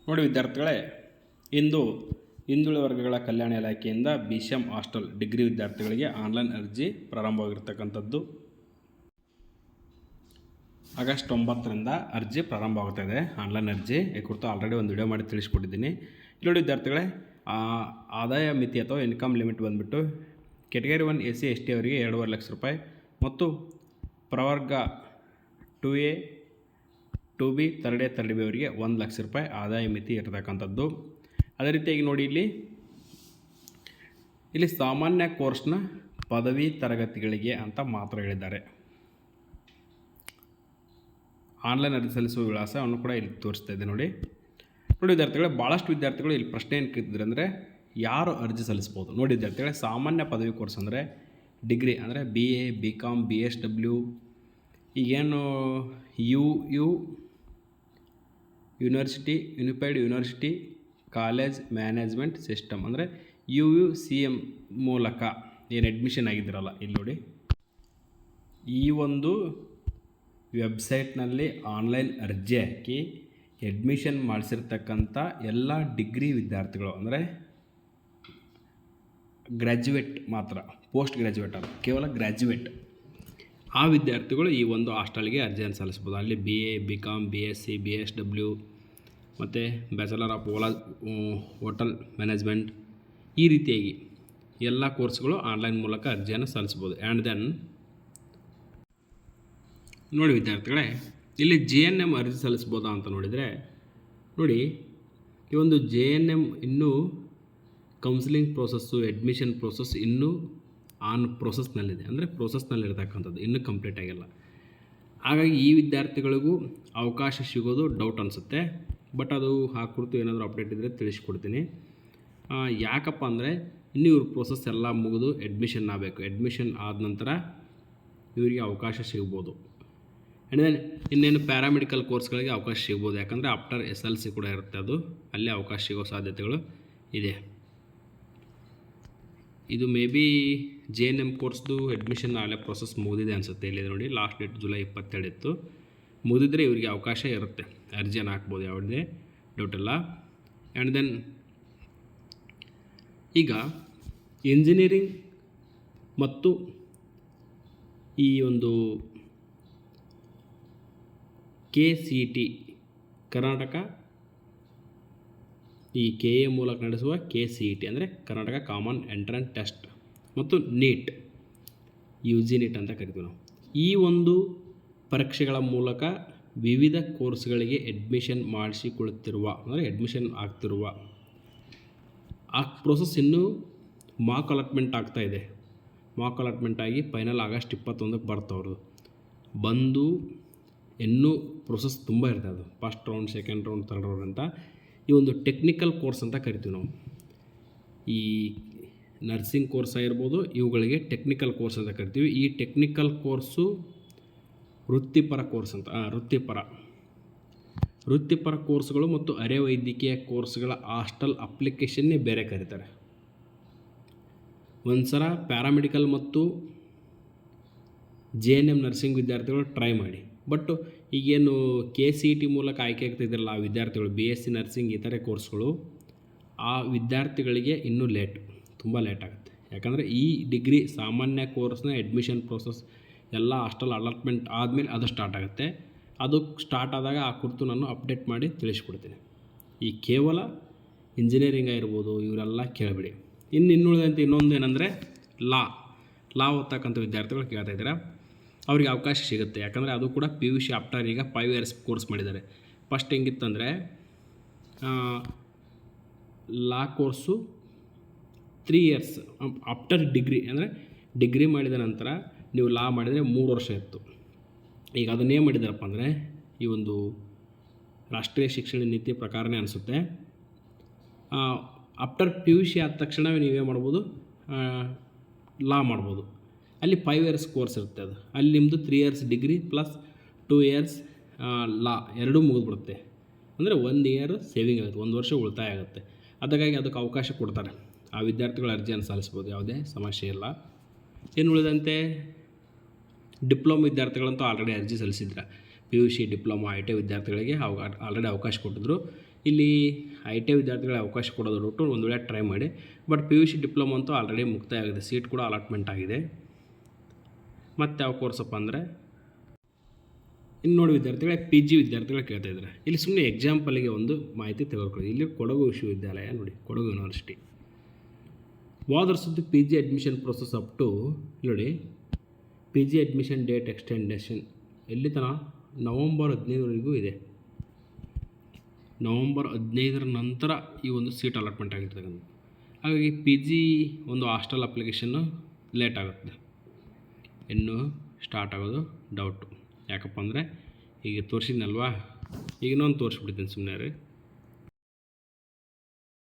ನೋಡಿ ವಿದ್ಯಾರ್ಥಿಗಳೇ, ಇಂದು ಹಿಂದುಳಿದ ವರ್ಗಗಳ ಕಲ್ಯಾಣ ಇಲಾಖೆಯಿಂದ BCM ಹಾಸ್ಟೆಲ್ ಡಿಗ್ರಿ ವಿದ್ಯಾರ್ಥಿಗಳಿಗೆ ಆನ್ಲೈನ್ ಅರ್ಜಿ ಪ್ರಾರಂಭವಾಗಿರ್ತಕ್ಕಂಥದ್ದು. ಆಗಸ್ಟ್ 9ರಿಂದ ಅರ್ಜಿ ಪ್ರಾರಂಭವಾಗ್ತಾಯಿದೆ. ಆನ್ಲೈನ್ ಅರ್ಜಿ ಈ ಕುರಿತು ಆಲ್ರೆಡಿ ಒಂದು ವಿಡಿಯೋ ಮಾಡಿ ತಿಳಿಸ್ಕೊಟ್ಟಿದ್ದೀನಿ. ಇಲ್ಲಿ ನೋಡಿ ವಿದ್ಯಾರ್ಥಿಗಳೇ, ಆದಾಯ ಮಿತಿ ಅಥವಾ ಇನ್ಕಮ್ ಲಿಮಿಟ್ ಬಂದುಬಿಟ್ಟು ಕೆಟಗರಿ 1 SC ST ಅವರಿಗೆ 2.5 ಲಕ್ಷ ರೂಪಾಯಿ ಮತ್ತು ಪ್ರವರ್ಗ 2A 2B third A third B ಅವರಿಗೆ 1 ಲಕ್ಷ ರೂಪಾಯಿ ಆದಾಯ ಮಿತಿ ಇರತಕ್ಕಂಥದ್ದು. ಅದೇ ರೀತಿಯಾಗಿ ನೋಡಿ ಇಲ್ಲಿ ಸಾಮಾನ್ಯ ಕೋರ್ಸ್ನ ಪದವಿ ತರಗತಿಗಳಿಗೆ ಅಂತ ಮಾತ್ರ ಹೇಳಿದ್ದಾರೆ. ಆನ್ಲೈನ್ ಅರ್ಜಿ ಸಲ್ಲಿಸುವ ವಿಳಾಸವನ್ನು ಕೂಡ ಇಲ್ಲಿ ತೋರಿಸ್ತಾ ಇದೆ. ನೋಡಿ ವಿದ್ಯಾರ್ಥಿಗಳೇ, ಭಾಳಷ್ಟು ವಿದ್ಯಾರ್ಥಿಗಳು ಇಲ್ಲಿ ಪ್ರಶ್ನೆ ಏನು ಕೇಳ್ತಿದ್ದಾರೆ ಅಂದರೆ ಯಾರು ಅರ್ಜಿ ಸಲ್ಲಿಸ್ಬೋದು. ನೋಡಿ ವಿದ್ಯಾರ್ಥಿಗಳೇ, ಸಾಮಾನ್ಯ ಪದವಿ ಕೋರ್ಸ್ ಅಂದರೆ ಡಿಗ್ರಿ ಅಂದರೆ BA BCom BSW ಈಗೇನು university unified university college management system ಅಂದರೆ UUCM ಮೂಲಕ ಏನು ಅಡ್ಮಿಷನ್ ಆಗಿದ್ದೀರಲ್ಲ, ಇಲ್ಲಿ ನೋಡಿ ಈ ಒಂದು ವೆಬ್ಸೈಟ್ನಲ್ಲಿ ಆನ್ಲೈನ್ ಅರ್ಜಿ ಹಾಕಿ ಅಡ್ಮಿಷನ್ ಮಾಡಿಸಿರ್ತಕ್ಕಂಥ ಎಲ್ಲ ಡಿಗ್ರಿ ವಿದ್ಯಾರ್ಥಿಗಳು ಅಂದರೆ ಗ್ರ್ಯಾಜುಯೇಟ್ ಮಾತ್ರ, ಪೋಸ್ಟ್ ಗ್ರ್ಯಾಜುಯೇಟ್ ಅಲ್ಲ, ಕೇವಲ ಗ್ರ್ಯಾಜುಯೇಟ್ ಆ ವಿದ್ಯಾರ್ಥಿಗಳು ಈ ಒಂದು ಹಾಸ್ಟೆಲ್ಗೆ ಅರ್ಜಿಯನ್ನು ಸಲ್ಲಿಸ್ಬೋದು. ಅಲ್ಲಿ BA BCom BSc BSW ಮತ್ತು ಬ್ಯಾಚಲರ್ ಆಫ್ ಹೋಟೆಲ್ ಮ್ಯಾನೇಜ್ಮೆಂಟ್ ಈ ರೀತಿಯಾಗಿ ಎಲ್ಲ ಕೋರ್ಸ್ಗಳು ಆನ್ಲೈನ್ ಮೂಲಕ ಅರ್ಜಿಯನ್ನು ಸಲ್ಲಿಸ್ಬೋದು. ಆ್ಯಂಡ್ ದೆನ್ ನೋಡಿ ವಿದ್ಯಾರ್ಥಿಗಳೇ, ಇಲ್ಲಿ JNM ಅರ್ಜಿ ಸಲ್ಲಿಸ್ಬೋದಾ ಅಂತ ನೋಡಿದರೆ ನೋಡಿ ಈ ಒಂದು JNM ಇನ್ನೂ ಕೌನ್ಸಿಲಿಂಗ್ ಪ್ರೋಸೆಸ್ಸು ಅಡ್ಮಿಷನ್ ಪ್ರೋಸೆಸ್ ಇನ್ನೂ ಆನ್ ಪ್ರೋಸೆಸ್ನಲ್ಲಿದೆ, ಅಂದರೆ ಪ್ರೋಸೆಸ್ನಲ್ಲಿರ್ತಕ್ಕಂಥದ್ದು ಇನ್ನೂ ಕಂಪ್ಲೀಟ್ ಆಗಿಲ್ಲ. ಹಾಗಾಗಿ ಈ ವಿದ್ಯಾರ್ಥಿಗಳಿಗೂ ಅವಕಾಶ ಸಿಗೋದು ಡೌಟ್ ಅನಿಸುತ್ತೆ. ಬಟ್ ಅದು ಆ ಕುರಿತು ಏನಾದರೂ ಅಪ್ಡೇಟ್ ಇದ್ದರೆ ತಿಳಿಸ್ಕೊಡ್ತೀನಿ. ಯಾಕಪ್ಪ ಅಂದರೆ ಇನ್ನೂ ಇವ್ರ ಪ್ರೋಸೆಸ್ ಎಲ್ಲ ಮುಗಿದು ಅಡ್ಮಿಷನ್ ಆಗಬೇಕು. ಅಡ್ಮಿಷನ್ ಆದ ನಂತರ ಇವರಿಗೆ ಅವಕಾಶ ಸಿಗ್ಬೋದು. ಆ್ಯಂಡ್ ದೆನ್ ಇನ್ನೇನು ಪ್ಯಾರಾಮೆಡಿಕಲ್ ಕೋರ್ಸ್ಗಳಿಗೆ ಅವಕಾಶ ಸಿಗ್ಬೋದು. ಯಾಕಂದರೆ ಆಫ್ಟರ್ SLC ಕೂಡ ಇರುತ್ತೆ, ಅದು ಅಲ್ಲಿ ಅವಕಾಶ ಸಿಗೋ ಸಾಧ್ಯತೆಗಳು ಇದೆ. ಇದು ಮೇ ಬಿ JNM ಕೋರ್ಸ್ದು ಅಡ್ಮಿಷನ್ ಆಗಲೇ ಪ್ರೋಸೆಸ್ ಮುಗಿದಿದೆ ಅನಿಸುತ್ತೆ. ಇಲ್ಲಿ ನೋಡಿ ಲಾಸ್ಟ್ ಡೇಟ್ ಜುಲೈ 22 ಇತ್ತು. ಮುಗಿದಿದ್ರೆ ಇವರಿಗೆ ಅವಕಾಶ ಇರುತ್ತೆ, ಅರ್ಜಿಯನ್ನು ಹಾಕ್ಬೋದು, ಯಾವುದೇ ಡೌಟ್ ಇಲ್ಲ. ಆ್ಯಂಡ್ ದೆನ್ ಈಗ ಇಂಜಿನಿಯರಿಂಗ್ ಮತ್ತು ಈ ಒಂದು KCET ಕರ್ನಾಟಕ ಈ KA ಮೂಲಕ ನಡೆಸುವ KCET ಅಂದರೆ ಕರ್ನಾಟಕ ಕಾಮನ್ ಎಂಟ್ರೆನ್ಸ್ ಟೆಸ್ಟ್ ಮತ್ತು NEET UG NEET ಅಂತ ಕರಿತೀವಿ ನಾವು. ಈ ಒಂದು ಪರೀಕ್ಷೆಗಳ ಮೂಲಕ ವಿವಿಧ ಕೋರ್ಸ್ಗಳಿಗೆ ಅಡ್ಮಿಷನ್ ಮಾಡಿಸಿಕೊಳ್ಳುತ್ತಿರುವ ಅಂದರೆ ಅಡ್ಮಿಷನ್ ಆಗ್ತಿರುವ ಆ ಪ್ರೋಸೆಸ್ ಇನ್ನೂ ಮಾಕ್ ಅಲಾಟ್ಮೆಂಟ್ ಆಗ್ತಾಯಿದೆ. ಮಾಕ್ ಅಲಾಟ್ಮೆಂಟ್ ಆಗಿ ಫೈನಲ್ ಆಗಸ್ಟ್ 21ಕ್ಕೆ ಬರ್ತವ್ರದ್ದು ಬಂದು ಇನ್ನೂ ಪ್ರೋಸೆಸ್ ತುಂಬ ಇರ್ತದೆ. ಅದು first round, second round, third round ಅಂತ ಈ ಒಂದು ಟೆಕ್ನಿಕಲ್ ಕೋರ್ಸ್ ಅಂತ ಕರಿತೀವಿ ನಾವು. ಈ ನರ್ಸಿಂಗ್ ಕೋರ್ಸ್ ಆಗಿರ್ಬೋದು, ಇವುಗಳಿಗೆ ಟೆಕ್ನಿಕಲ್ ಕೋರ್ಸ್ ಅಂತ ಕರಿತೀವಿ. ಈ ಟೆಕ್ನಿಕಲ್ ಕೋರ್ಸು ವೃತ್ತಿಪರ ಕೋರ್ಸ್ ಅಂತ ವೃತ್ತಿಪರ ಕೋರ್ಸ್ಗಳು ಮತ್ತು ಅರೆ ವೈದ್ಯಕೀಯ ಕೋರ್ಸ್ಗಳ ಹಾಸ್ಟೆಲ್ ಅಪ್ಲಿಕೇಶನ್ನೇ ಬೇರೆ ಕರೀತಾರೆ. ಒಂದು ಸಲ ಪ್ಯಾರಾಮೆಡಿಕಲ್ ಮತ್ತು JNM ನರ್ಸಿಂಗ್ ವಿದ್ಯಾರ್ಥಿಗಳು ಟ್ರೈ ಮಾಡಿ. ಬಟ್ ಈಗೇನು KCET ಮೂಲಕ ಆಯ್ಕೆ ಆಗ್ತಿದ್ರಲ್ಲ ಆ ವಿದ್ಯಾರ್ಥಿಗಳು, BSc ನರ್ಸಿಂಗ್ ಇತರೆ ಕೋರ್ಸ್ಗಳು, ಆ ವಿದ್ಯಾರ್ಥಿಗಳಿಗೆ ಇನ್ನೂ ತುಂಬ ಲೇಟ್ ಆಗುತ್ತೆ. ಯಾಕಂದರೆ ಈ ಡಿಗ್ರಿ ಸಾಮಾನ್ಯ ಕೋರ್ಸ್ನ ಅಡ್ಮಿಷನ್ ಪ್ರೋಸೆಸ್ ಎಲ್ಲ ಹಾಸ್ಟೆಲ್ ಅಲಾಟ್ಮೆಂಟ್ ಆದಮೇಲೆ ಅದು ಸ್ಟಾರ್ಟ್ ಆಗುತ್ತೆ. ಅದು ಸ್ಟಾರ್ಟ್ ಆದಾಗ ಆ ಕುರಿತು ನಾನು ಅಪ್ಡೇಟ್ ಮಾಡಿ ತಿಳಿಸ್ಕೊಡ್ತೀನಿ. ಈ ಕೇವಲ ಇಂಜಿನಿಯರಿಂಗ್ ಆಗಿರ್ಬೋದು ಇವರೆಲ್ಲ ಕೇಳಬೇಡಿ. ಇನ್ನುಳಿದಂತೆ ಇನ್ನೊಂದು ಏನಂದರೆ ಲಾ ಓದ್ತಕ್ಕಂಥ ವಿದ್ಯಾರ್ಥಿಗಳು ಕೇಳ್ತಾ ಇದ್ದಾರೆ, ಅವ್ರಿಗೆ ಅವಕಾಶ ಸಿಗುತ್ತೆ. ಯಾಕಂದರೆ ಅದು ಕೂಡ PUC ಆಫ್ಟರ್ ಈಗ 5 ಇಯರ್ಸ್ ಕೋರ್ಸ್ ಮಾಡಿದ್ದಾರೆ. ಫಸ್ಟ್ ಹೆಂಗಿತ್ತಂದರೆ ಲಾ ಕೋರ್ಸು 3 ಇಯರ್ಸ್ ಆಫ್ಟರ್ ಡಿಗ್ರಿ, ಅಂದರೆ ಡಿಗ್ರಿ ಮಾಡಿದ ನಂತರ ನೀವು ಲಾ ಮಾಡಿದರೆ 3 ವರ್ಷ ಇತ್ತು. ಈಗ ಅದನ್ನೇನು ಮಾಡಿದಾರಪ್ಪ ಅಂದರೆ ಈ ಒಂದು ರಾಷ್ಟ್ರೀಯ ಶಿಕ್ಷಣ ನೀತಿ ಪ್ರಕಾರನೇ ಅನಿಸುತ್ತೆ. ಆಫ್ಟರ್ PUC ಆದ ತಕ್ಷಣವೇ ನೀವೇ ಮಾಡ್ಬೋದು, ಲಾ ಮಾಡ್ಬೋದು. ಅಲ್ಲಿ 5 ಇಯರ್ಸ್ ಕೋರ್ಸ್ ಇರುತ್ತೆ. ಅದು ಅಲ್ಲಿ ನಿಮ್ಮದು 3 ಇಯರ್ಸ್ ಡಿಗ್ರಿ ಪ್ಲಸ್ 2 ಇಯರ್ಸ್ ಲಾ ಎರಡೂ ಮುಗಿದ್ಬಿಡುತ್ತೆ. ಅಂದರೆ 1 ಇಯರ್ ಸೇವಿಂಗ್ ಆಗುತ್ತೆ, 1 ವರ್ಷ ಉಳಿತಾಯ ಆಗುತ್ತೆ. ಅದಕ್ಕಾಗಿ ಅದಕ್ಕೆ ಅವಕಾಶ ಕೊಡ್ತಾರೆ. ಆ ವಿದ್ಯಾರ್ಥಿಗಳು ಅರ್ಜಿಯನ್ನು ಸಲ್ಲಿಸ್ಬೋದು, ಯಾವುದೇ ಸಮಸ್ಯೆ ಇಲ್ಲ. ಇನ್ನು ಉಳಿದಂತೆ ಡಿಪ್ಲೊಮಾ ವಿದ್ಯಾರ್ಥಿಗಳಂತೂ ಆಲ್ರೆಡಿ ಅರ್ಜಿ ಸಲ್ಲಿಸಿದ್ರೆ PUC ಡಿಪ್ಲೊಮಾ ITI ವಿದ್ಯಾರ್ಥಿಗಳಿಗೆ ಆಲ್ರೆಡಿ ಅವಕಾಶ ಕೊಟ್ಟಿದ್ರು. ಇಲ್ಲಿ ಐ ಟಿ ಐ ವಿದ್ಯಾರ್ಥಿಗಳಿಗೆ ಅವಕಾಶ ಕೊಡೋದು ಡೌಟು, ಒಂದು ವೇಳೆ ಟ್ರೈ ಮಾಡಿ. But P U C diploma ಅಂತೂ ಆಲ್ರೆಡಿ ಮುಕ್ತಾಯ ಆಗಿದೆ, ಸೀಟ್ ಕೂಡ ಅಲಾಟ್ಮೆಂಟ್ ಆಗಿದೆ. ಮತ್ತು ಯಾವ ಕೋರ್ಸಪ್ಪ ಅಂದರೆ ಇನ್ನು ನೋಡಿ ವಿದ್ಯಾರ್ಥಿಗಳೇ, ಪಿ ಜಿ ವಿದ್ಯಾರ್ಥಿಗಳು ಕೇಳ್ತಾ ಇದ್ದಾರೆ. ಇಲ್ಲಿ ಸುಮ್ಮನೆ ಎಕ್ಸಾಂಪಲ್ಗೆ ಒಂದು ಮಾಹಿತಿ ತೆಗೆದುಕೊಳ್ಳಿ. ಇಲ್ಲಿ ಕೊಡಗು ವಿಶ್ವವಿದ್ಯಾಲಯ ನೋಡಿ, ಕೊಡಗು ಯೂನಿವರ್ಸಿಟಿ. ಹೋದ ವರ್ಷದ್ದು P G admission process up to ನೋಡಿ, P G admission date extension ಎಲ್ಲಿ ತನಕ ನವಂಬರ್ 15ರವರೆಗೂ ಇದೆ. ನವಂಬರ್ 15ರ ನಂತರ ಈ ಒಂದು ಸೀಟ್ ಅಲಾಟ್ಮೆಂಟ್ ಆಗಿರ್ತಕ್ಕಂಥ. ಹಾಗಾಗಿ ಪಿ ಜಿ ಒಂದು ಹಾಸ್ಟೆಲ್ ಅಪ್ಲಿಕೇಶನ್ನು ಲೇಟ್ ಆಗುತ್ತೆ, ಇನ್ನೂ ಸ್ಟಾರ್ಟ್ ಆಗೋದು ಡೌಟು. ಯಾಕಪ್ಪ ಅಂದರೆ ಈಗ ತೋರಿಸಿದ್ನಲ್ವಾ, ಈಗ ಇನ್ನೊಂದು ತೋರಿಸ್ಬಿಡ್ತೀನಿ ಸುಮ್ಮನೆ ರೀ.